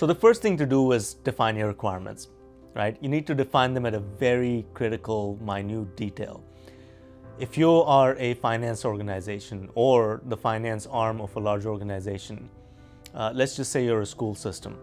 So the first thing to do is define your requirements, right? You need to define them at a very critical, minute detail. If you are a finance organization or the finance arm of a large organization, let's just say you're a school system,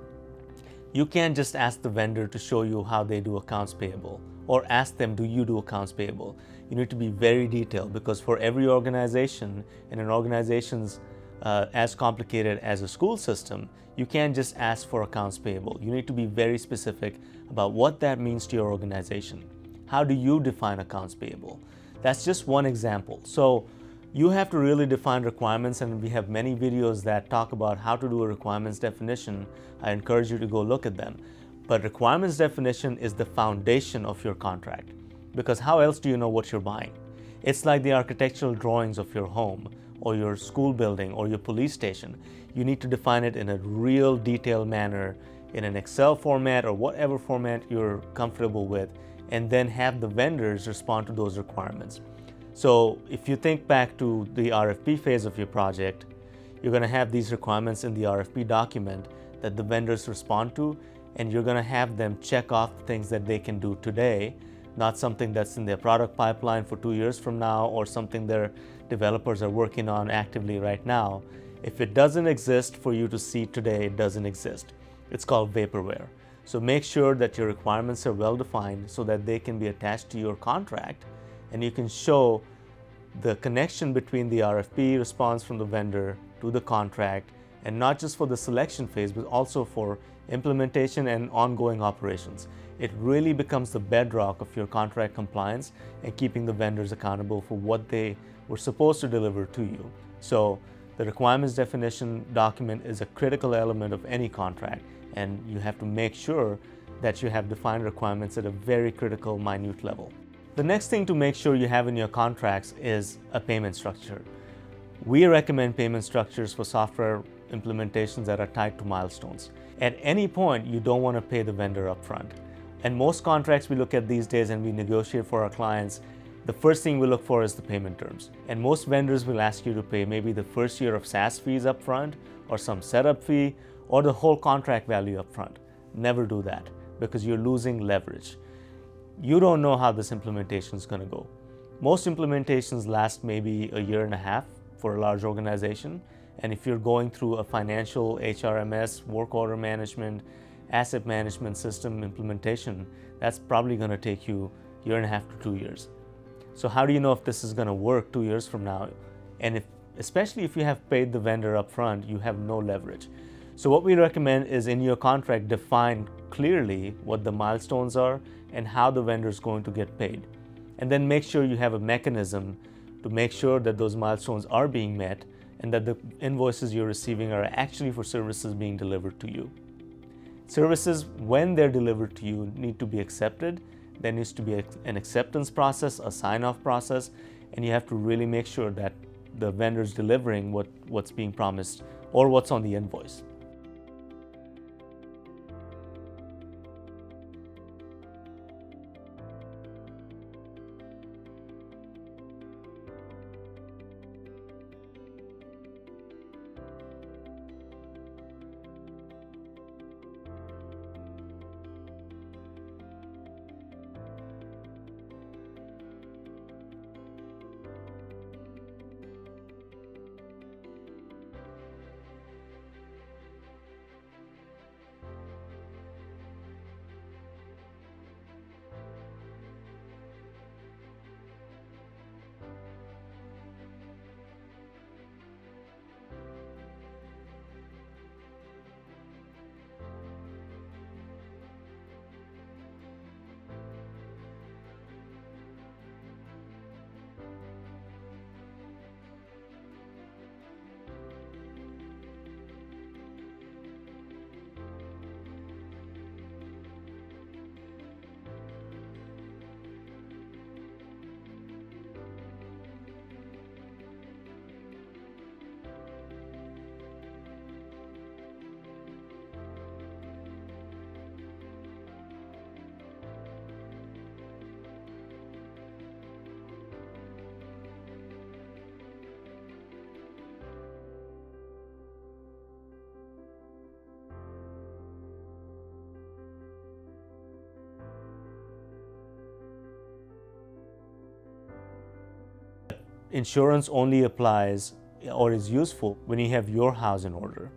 you can't just ask the vendor to show you how they do accounts payable or ask them, do you do accounts payable? You need to be very detailed, because for every organization, and an organization's as complicated as a school system, you can't just ask for accounts payable. You need to be very specific about what that means to your organization. How do you define accounts payable? That's just one example. So you have to really define requirements, and we have many videos that talk about how to do a requirements definition. I encourage you to go look at them. But requirements definition is the foundation of your contract, because how else do you know what you're buying? It's like the architectural drawings of your home or your school building or your police station. You need to define it in a real detailed manner in an Excel format or whatever format you're comfortable with, and then have the vendors respond to those requirements. So if you think back to the RFP phase of your project, you're going to have these requirements in the RFP document that the vendors respond to, and you're going to have them check off the things that they can do today, not something that's in their product pipeline for 2 years from now or something their developers are working on actively right now. If it doesn't exist for you to see today, it doesn't exist. It's called vaporware. So make sure that your requirements are well defined so that they can be attached to your contract, and you can show the connection between the RFP response from the vendor to the contract, and not just for the selection phase, but also for implementation and ongoing operations. It really becomes the bedrock of your contract compliance and keeping the vendors accountable for what they were supposed to deliver to you. So the requirements definition document is a critical element of any contract, and you have to make sure that you have defined requirements at a very critical, minute level. The next thing to make sure you have in your contracts is a payment structure. We recommend payment structures for software implementations that are tied to milestones. At any point, you don't want to pay the vendor upfront. And most contracts we look at these days and we negotiate for our clients, the first thing we look for is the payment terms. And most vendors will ask you to pay maybe the first year of SaaS fees upfront, or some setup fee, or the whole contract value upfront. Never do that, because you're losing leverage. You don't know how this implementation is going to go. Most implementations last maybe a year and a half for a large organization. And if you're going through a financial HRMS, work order management, asset management system implementation, that's probably going to take you a year and a half to 2 years. So how do you know if this is going to work 2 years from now? And especially if you have paid the vendor upfront, you have no leverage. So what we recommend is, in your contract, define clearly what the milestones are and how the vendor is going to get paid. And then make sure you have a mechanism to make sure that those milestones are being met and that the invoices you're receiving are actually for services being delivered to you. Services, when they're delivered to you, need to be accepted. There needs to be an acceptance process, a sign-off process, and you have to really make sure that the vendor's delivering what's being promised or what's on the invoice. Insurance only applies or is useful when you have your house in order.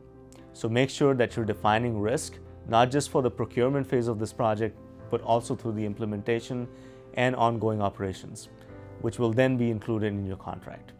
So make sure that you're defining risk, not just for the procurement phase of this project, but also through the implementation and ongoing operations, which will then be included in your contract.